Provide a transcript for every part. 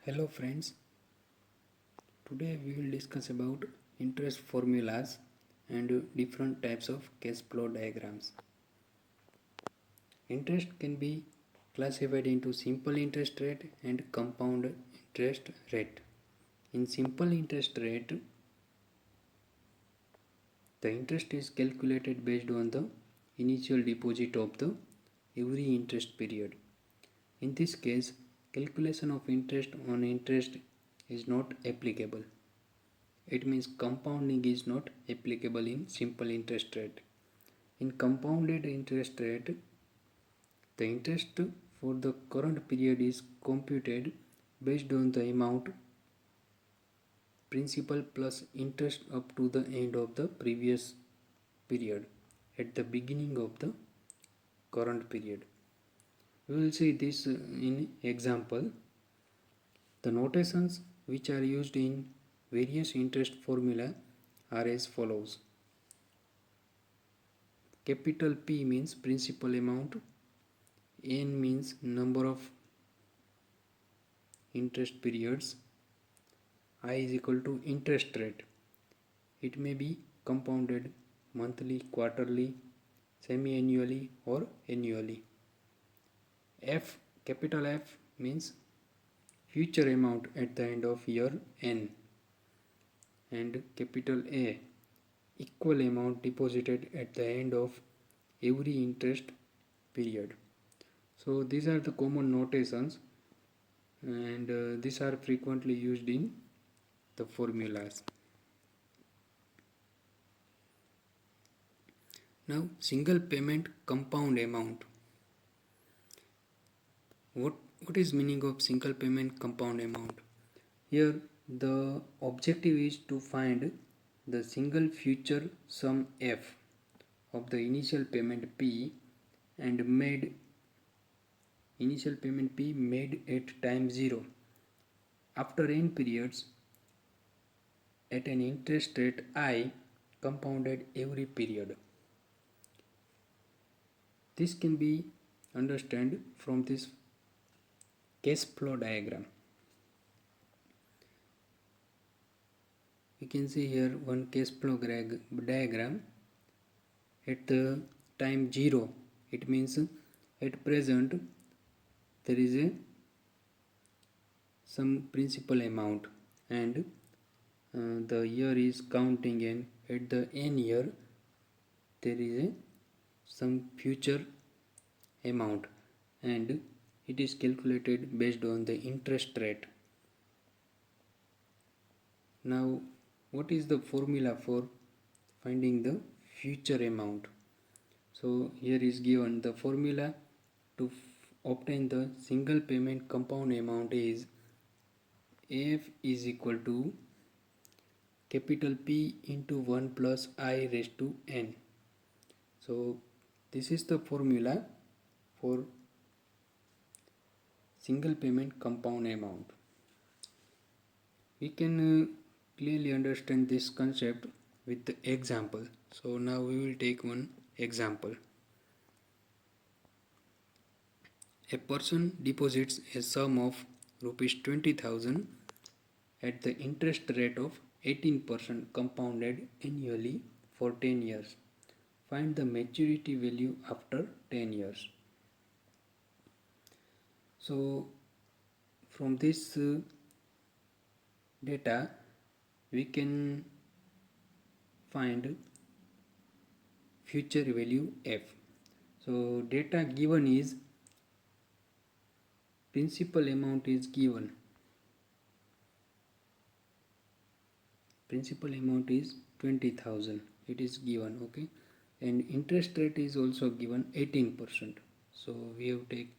Hello friends, today we will discuss about interest formulas and different types of cash flow diagrams. Interest can be classified into simple interest rate and compound interest rate. In simple interest rate, the interest is calculated based on the initial deposit of the every interest period. In this case, calculation of interest on interest is not applicable. It means compounding is not applicable in simple interest rate. In compounded interest rate, the interest for the current period is computed based on the amount principal plus interest up to the end of the previous period at the beginning of the current period. We will see this in example. The notations which are used in various interest formula are as follows. Capital P means principal amount, N means number of interest periods, I is equal to interest rate. It may be compounded monthly, quarterly, semi-annually or annually. F, capital F means future amount at the end of year N, and capital A, equal amount deposited at the end of every interest period. So these are the common notations, and these are frequently used in the formulas. Now, single payment compound amount. What is meaning of single payment compound amount? Here the objective is to find the single future sum F of the initial payment P and made at time 0 after n periods at an interest rate I compounded every period. This can be understood from this cash flow diagram. We can see here one cash flow diagram at the time 0. It means at present there is some principal amount, and the year is counting, and at the n year there is some future amount, and it is calculated based on the interest rate. Now, what is the formula for finding the future amount? So here is given the formula to obtain the single payment compound amount is F is equal to capital P into 1 plus I raised to n. So this is the formula for single payment compound amount. We can clearly understand this concept with the example. So now we will take one example. A person deposits a sum of rupees 20,000 at the interest rate of 18% compounded annually for 10 years. Find the maturity value after 10 years. So from this data we can find future value F. So data given is principal amount is given. Principal amount is 20,000. It is given, okay, and interest rate is also given 18%. So we have take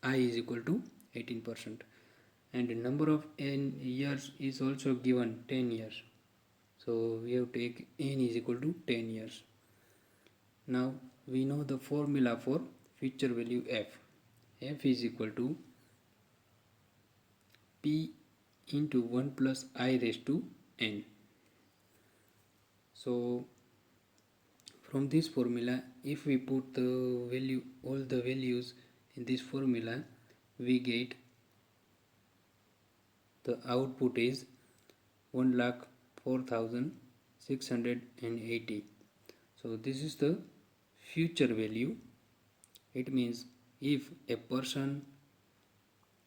I is equal to 18%, and number of n years is also given 10 years. So we have take n is equal to 10 years. Now we know the formula for future value F. F is equal to P into 1 plus I raised to n. So from this formula, if we put all the values in this formula, we get the output is 1,04,680. So this is the future value. It means if a person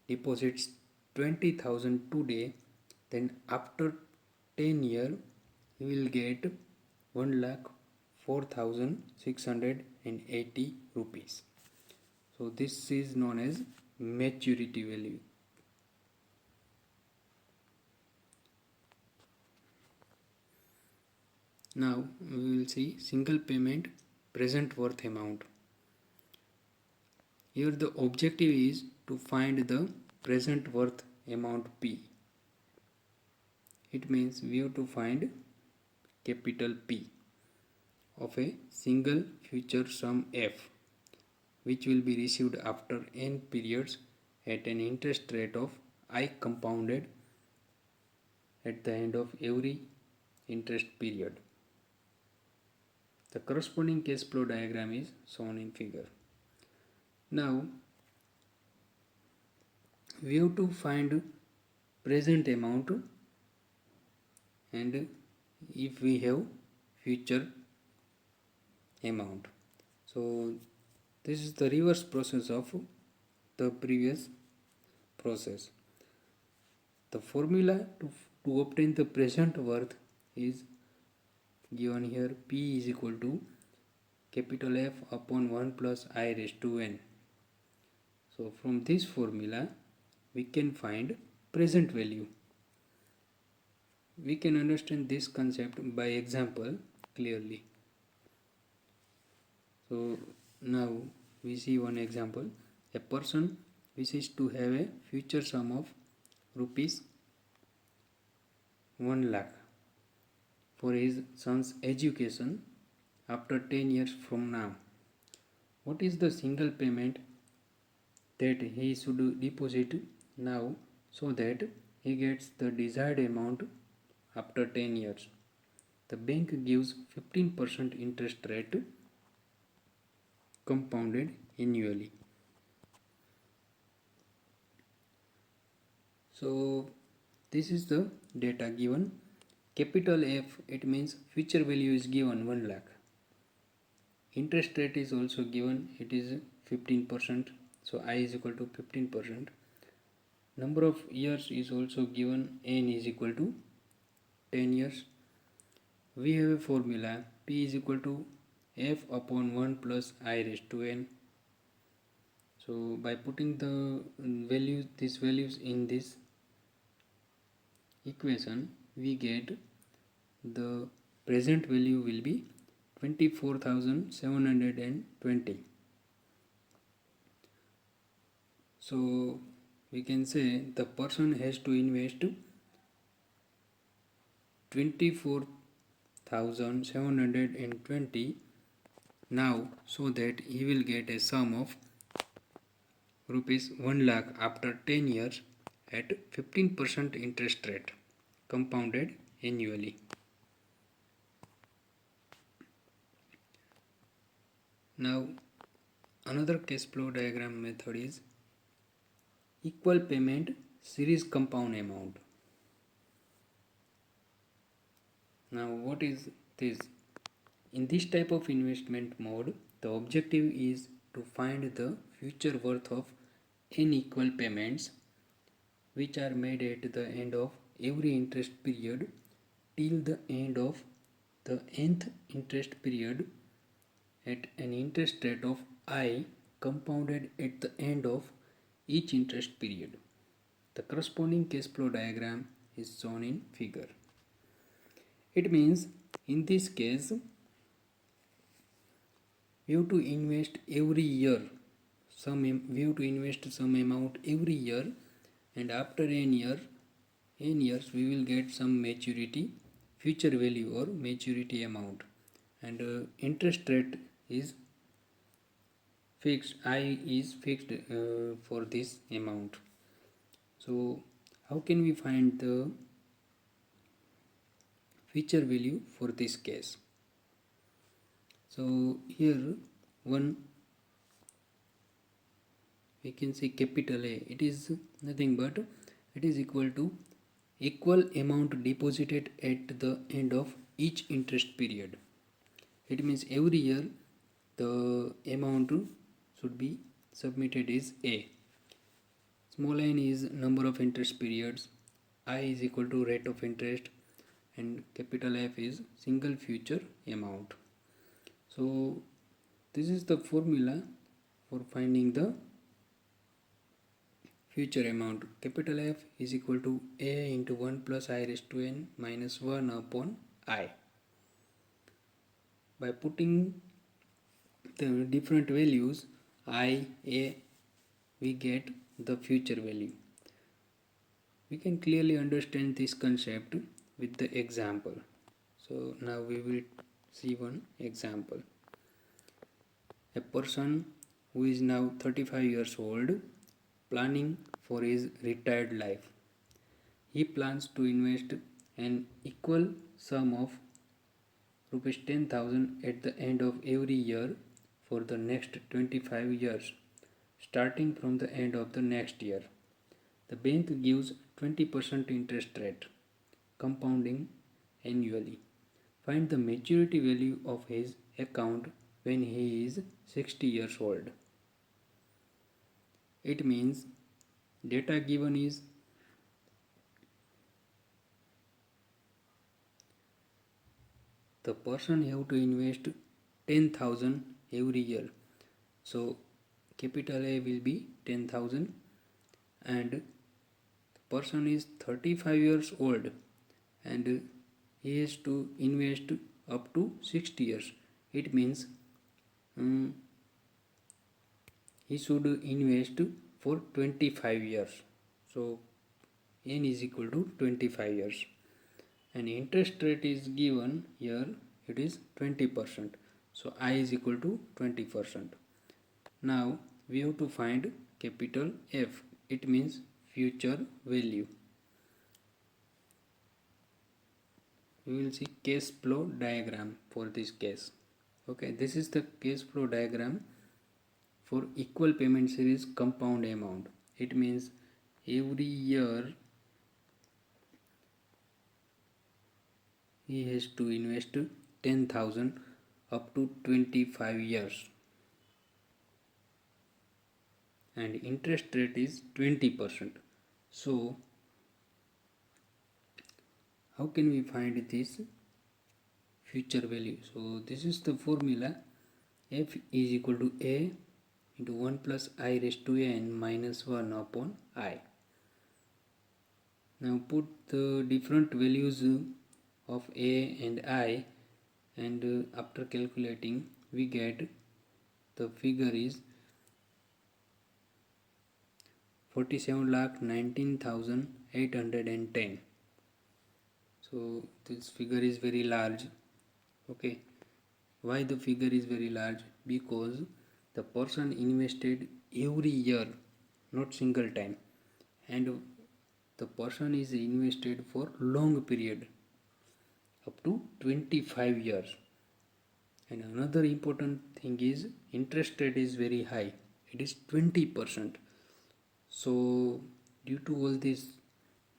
deposits 20,000 today, then after 10 years he will get 1,04,680 rupees. So this is known as maturity value. Now we will see single payment present worth amount. Here the objective is to find the present worth amount P. It means we have to find capital P of a single future sum F, which will be received after n periods at an interest rate of I compounded at the end of every interest period. The corresponding cash flow diagram is shown in figure. Now we have to find present amount and if we have future amount. So this is the reverse process of the previous process. The formula to obtain the present worth is given here. P is equal to capital F upon 1 plus I raised to n. So from this formula we can find present value. We can understand this concept by example clearly. So now we see one example. A person wishes to have a future sum of rupees 1 lakh for his son's education after 10 years from now. What is the single payment that he should deposit now so that he gets the desired amount after 10 years? The bank gives 15% interest rate compounded annually. So this is the data given. Capital F, it means future value is given 1 lakh. Interest rate is also given, it is 15%. So I is equal to 15%. Number of years is also given, n is equal to 10 years. We have a formula, P is equal to F upon 1 plus I raised to n. So by putting the values, these values in this equation, we get the present value will be 24,720. So we can say the person has to invest 24,720 now so that he will get a sum of rupees 1 lakh after 10 years at 15% interest rate compounded annually. Now another cash flow diagram method is equal payment series compound amount. Now what is this? In this type of investment mode, the objective is to find the future worth of n equal payments which are made at the end of every interest period till the end of the nth interest period at an interest rate of I compounded at the end of each interest period. The corresponding cash flow diagram is shown in figure. It means in this case we have to invest every year we have to invest some amount every year, and after n years we will get some maturity future value or maturity amount, and interest rate is fixed, I is fixed for this amount. So how can we find the future value for this case? So here one we can say capital A, it is nothing but It is equal to equal amount deposited at the end of each interest period. It means every year the amount should be submitted is A. Small n is number of interest periods, I is equal to rate of interest, and capital F is single future amount. So this is the formula for finding the future amount. Capital F is equal to A into 1 plus I raised to n minus 1 upon I. By putting the different values I, A, we get the future value. We can clearly understand this concept with the example. So now we will see one example. A person who is now 35 years old planning for his retired life. He plans to invest an equal sum of rupees 10,000 at the end of every year for the next 25 years, starting from the end of the next year. The bank gives 20% interest rate, compounding annually. Find the maturity value of his account when he is 60 years old. It means data given is the person have to invest 10,000 every year. So capital A will be 10,000 and the person is 35 years old and he has to invest up to 60 years. It means he should invest for 25 years. So n is equal to 25 years. And interest rate is given here, it is 20%. So I is equal to 20%. Now we have to find capital F. It means future value. We will see cash flow diagram for this case. Okay, this is the cash flow diagram for equal payment series compound amount. It means every year he has to invest 10,000 up to 25 years and interest rate is 20%. So how can we find this future value? So this is the formula. F is equal to A into 1 plus I raised to n minus 1 upon I. Now put the different values of A and I, and after calculating we get the figure is 47,19,810. So this figure is very large. Okay, why the figure is very large? Because the person invested every year, not single time, and the person is invested for long period up to 25 years. And another important thing is interest rate is very high, it is 20%. So due to all this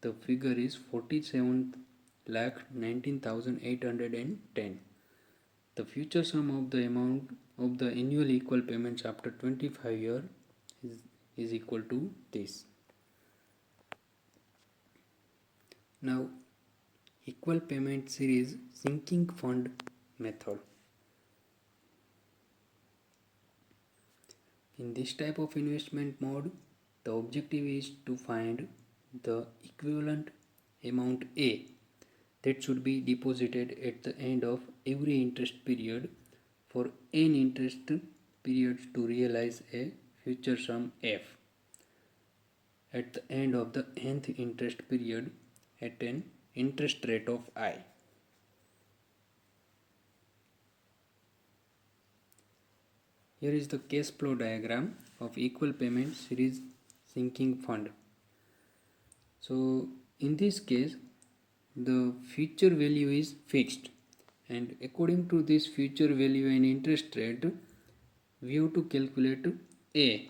the figure is 47,19,810. The future sum of the amount of the annual equal payments after 25 years is equal to this. Now equal payment series sinking fund method. In this type of investment mode, the objective is to find the equivalent amount A that should be deposited at the end of every interest period for n interest periods to realize a future sum F at the end of the nth interest period at an interest rate of I. Here is the cash flow diagram of equal payment series sinking fund. So in this case the future value is fixed, and according to this future value and interest rate we have to calculate A.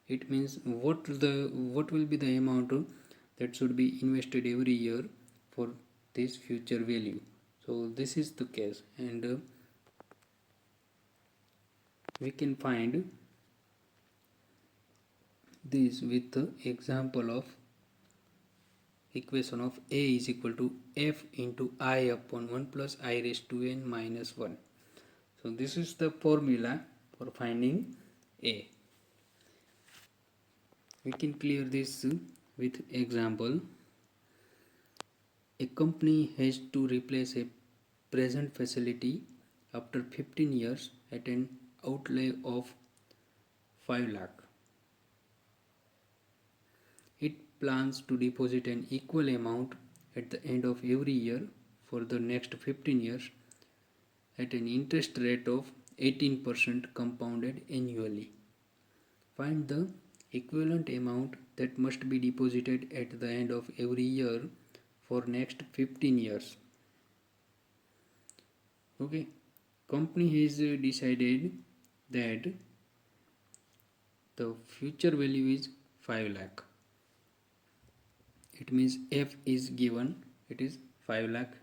It means what will be the amount that should be invested every year for this future value. So this is the case, and we can find this with the example of equation of A is equal to F into I upon 1 plus I raised to n minus 1. So this is the formula for finding A. We can clear this with example. A company has to replace a present facility after 15 years at an outlay of 5 lakh. It plans to deposit an equal amount at the end of every year for the next 15 years at an interest rate of 18% compounded annually. Find the equivalent amount that must be deposited at the end of every year for next 15 years. Okay, company has decided that the future value is 5 lakh. It means F is given, it is 5 lakh.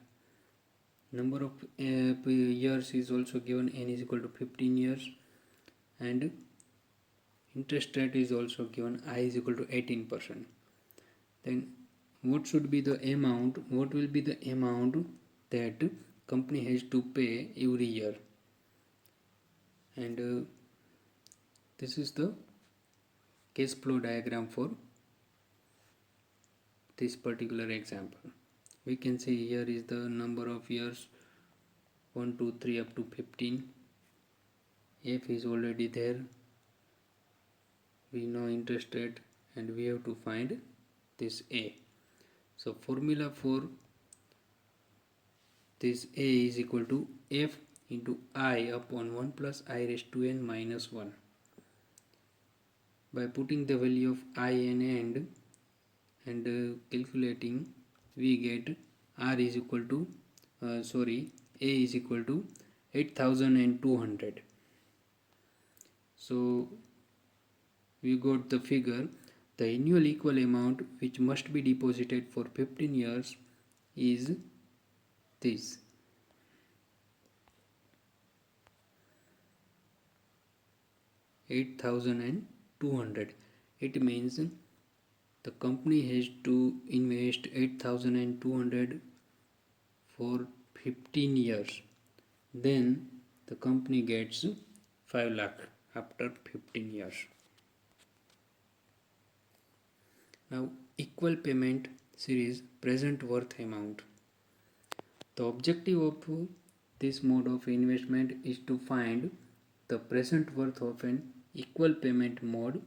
Number of years is also given, n is equal to 15 years, and interest rate is also given, I is equal to 18%. Then what should be the amount, what will be the amount that company has to pay every year? And this is the cash flow diagram for this particular example. We can see here is the number of years 1, 2, 3 up to 15. F is already there. We know interest rate and we have to find this A. So formula for this A is equal to F into I upon 1 plus I raised to n minus 1. By putting the value of I and calculating, we get R is equal to A is equal to 8,200. So we got the figure. The annual equal amount which must be deposited for 15 years is this. $8,200. It means the company has to invest 8,200 for 15 years. Then the company gets 5 lakh after 15 years. Now equal payment series present worth amount. The objective of this mode of investment is to find the present worth of an equal payment mode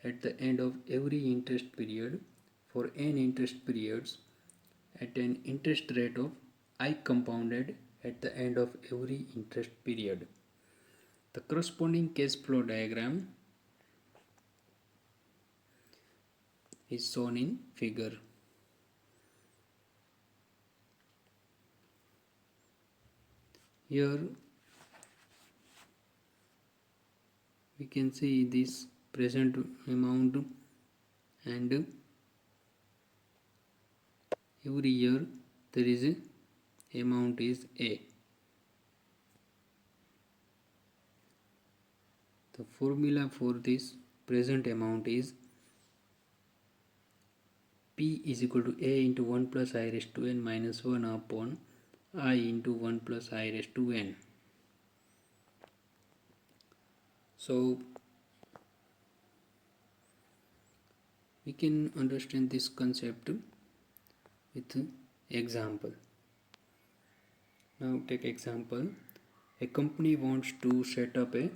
at the end of every interest period for n interest periods at an interest rate of I compounded at the end of every interest period. The corresponding cash flow diagram is shown in figure. Here we can see this present amount, and every year there is a amount is A. The formula for this present amount is P is equal to A into 1 plus I raised to n minus 1 upon I into 1 plus I raised to n. So we can understand this concept with example. Now take example. A company wants to set up a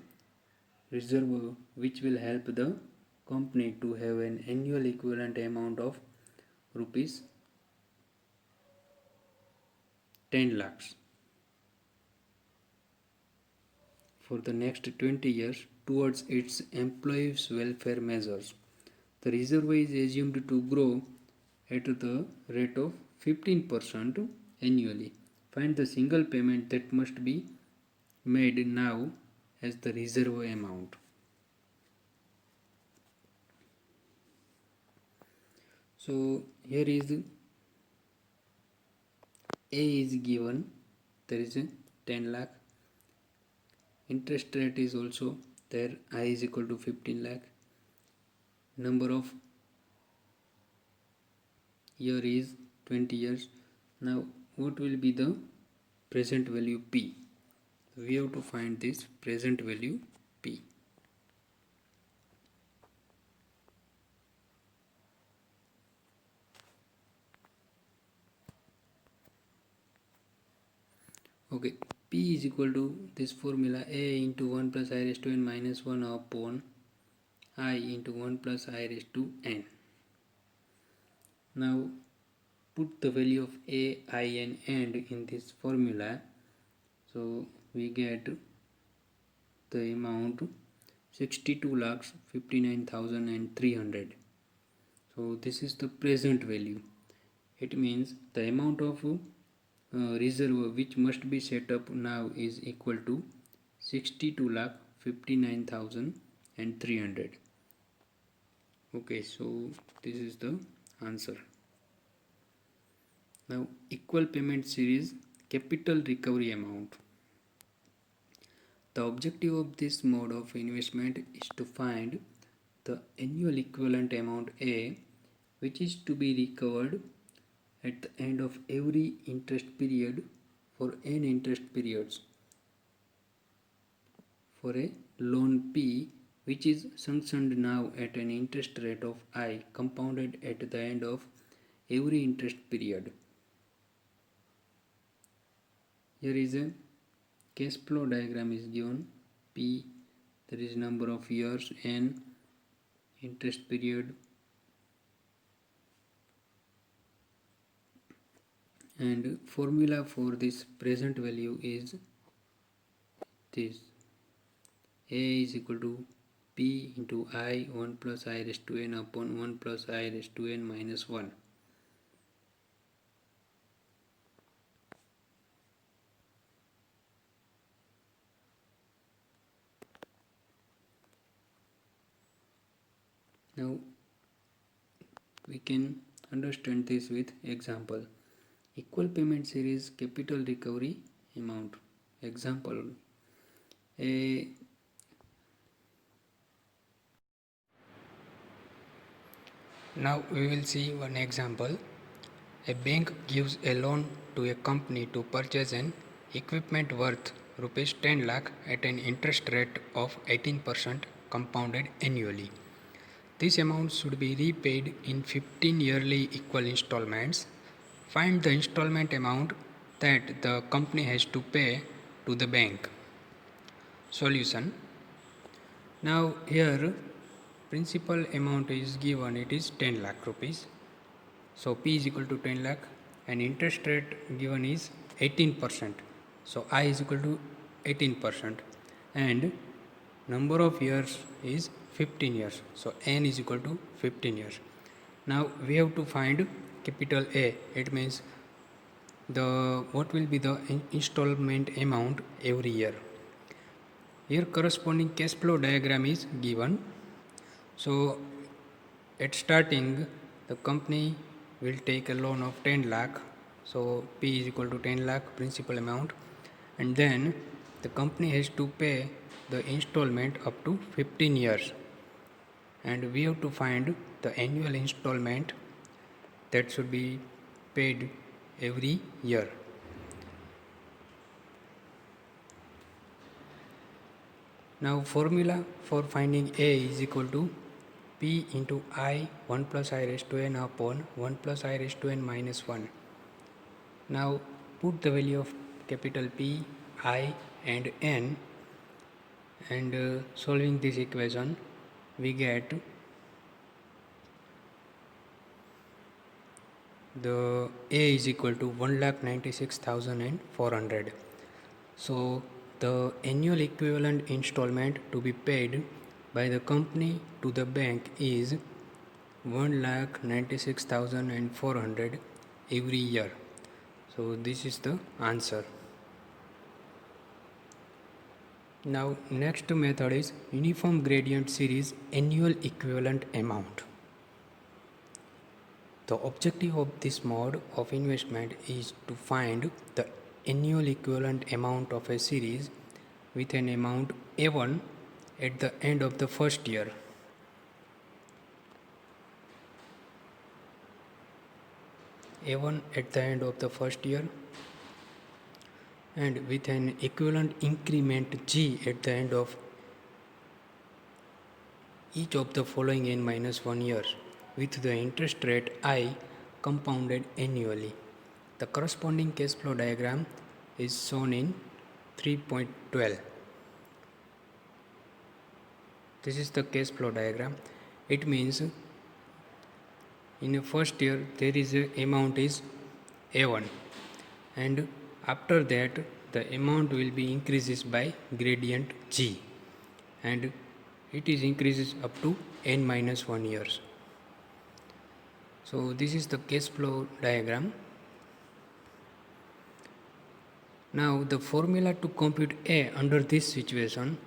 reserve which will help the company to have an annual equivalent amount of rupees 10 lakhs for the next 20 years towards its employees' welfare measures. The reserve is assumed to grow at the rate of 15% annually. Find the single payment that must be made now as the reserve amount. So here is A is given, there is a 10 lakh. Interest rate is also there, I is equal to 15 lakh. Number of year is 20 years. Now what will be the present value P? We have to find this present value P. Okay, P is equal to this formula, A into 1 plus I raised to n minus 1 upon I into 1 plus I raised to n. Now put the value of A, I and n in this formula. So we get the amount 62,59,300. So this is the present value. It means the amount of reserve which must be set up now is equal to 62,59,300. Okay, so this is the answer. Now equal payment series capital recovery amount. The objective of this mode of investment is to find the annual equivalent amount A, which is to be recovered at the end of every interest period for n interest periods, for a loan P which is sanctioned now at an interest rate of I compounded at the end of every interest period. Here is a cash flow diagram is given. P, there is number of years, n, interest period, and formula for this present value is this. A is equal to P into I 1 plus I raised to n upon 1 plus I raised to n minus 1. Now we can understand this with example. Equal payment series capital recovery amount. Example, now we will see one example. A bank gives a loan to a company to purchase an equipment worth rupees 10 lakh at an interest rate of 18% compounded annually. This amount should be repaid in 15 yearly equal installments. Find the installment amount that the company has to pay to the bank. Solution. Now here principal amount is given, it is 10 lakh rupees. So P is equal to 10 lakh and interest rate given is 18%. So I is equal to 18% and number of years is 15 years. So n is equal to 15 years. Now we have to find capital A. It means what will be the installment amount every year. Here corresponding cash flow diagram is given. So at starting the company will take a loan of 10 lakh. So P is equal to 10 lakh principal amount, and then the company has to pay the installment up to 15 years, and we have to find the annual installment that should be paid every year. Now formula for finding A is equal to P into I 1 plus I raised to n upon 1 plus I raised to n minus 1. Now put the value of capital P, I and n, and solving this equation we get the A is equal to 1,96,400. So the annual equivalent installment to be paid by the company to the bank is 1,96,400 every year. So this is the answer. Now next method is uniform gradient series annual equivalent amount. The objective of this mode of investment is to find the annual equivalent amount of a series with an amount A1 at the end of the first year. A1 at the end of the first year, and with an equivalent increment G at the end of each of the following n minus 1 years, with the interest rate I compounded annually. The corresponding cash flow diagram is shown in 3.12. This is the cash flow diagram. It means in the first year there is a amount is A1, and after that the amount will be increases by gradient G, and it is increases up to n minus 1 years. So this is the cash flow diagram. Now the formula to compute A under this situation,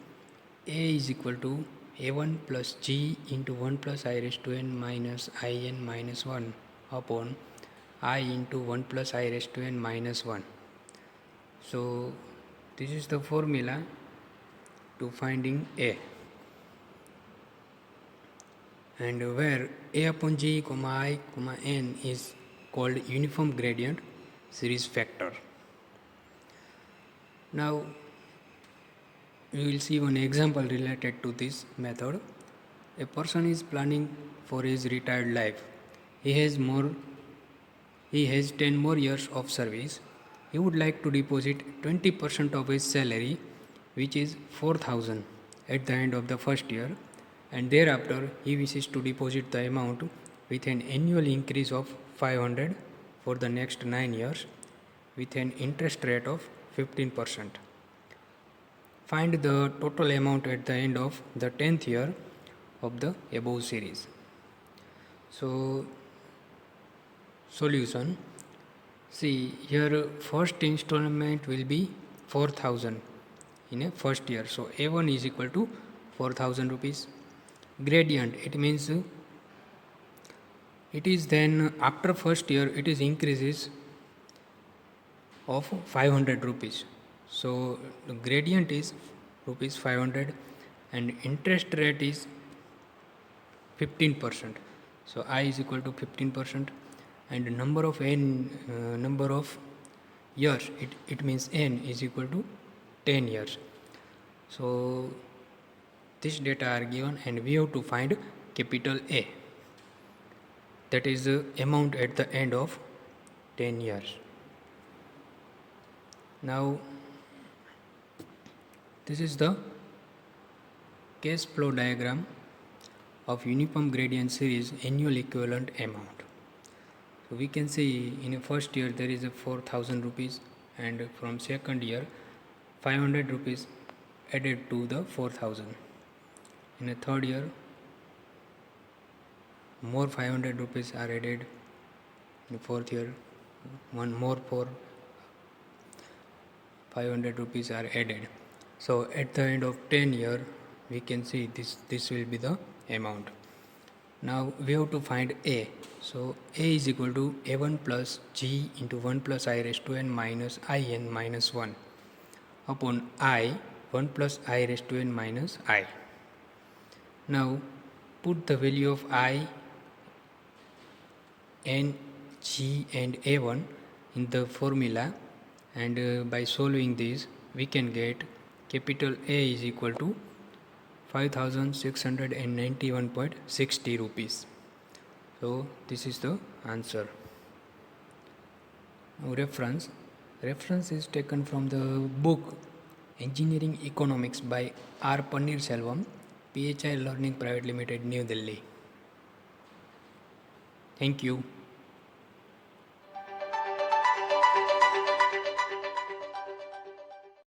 A is equal to A1 plus G into 1 plus I raised to n minus In minus 1 upon I into 1 plus I raised to n minus 1. So this is the formula to finding A, and where A upon G comma I comma n is called uniform gradient series factor. Now we will see one example related to this method. A person is planning for his retired life. He has 10 more years of service. He would like to deposit 20% of his salary, which is 4,000 at the end of the first year, and thereafter he wishes to deposit the amount with an annual increase of 500 for the next 9 years with an interest rate of 15%. Find the total amount at the end of the 10th year of the above series. So solution, see here first installment will be 4,000 in a first year. So A1 is equal to 4,000 rupees. Gradient, it means it is then after first year it is increases of 500 rupees. So the gradient is rupees 500 and interest rate is 15%. So I is equal to 15%, and number of years, it means n is equal to 10 years. So this data are given, and we have to find capital A, that is the amount at the end of 10 years. Now this is the cash flow diagram of uniform gradient series annual equivalent amount. So we can see in a first year there is a 4,000 rupees, and from second year 500 rupees added to the 4,000. In a third year more 500 rupees are added. In the fourth year one more 500 rupees are added. So at the end of 10 year we can see this will be the amount. Now we have to find A. So A is equal to A1 plus G into 1 plus I raised to n minus In minus 1 upon I 1 plus I raised to n minus I. Now put the value of I, N, G and A1 in the formula, and by solving this we can get capital A is equal to 5,691.60 rupees. So this is the answer. Now reference is taken from the book Engineering Economics by R. Paneerselvam, PHI Learning Private Limited, New Delhi. Thank you.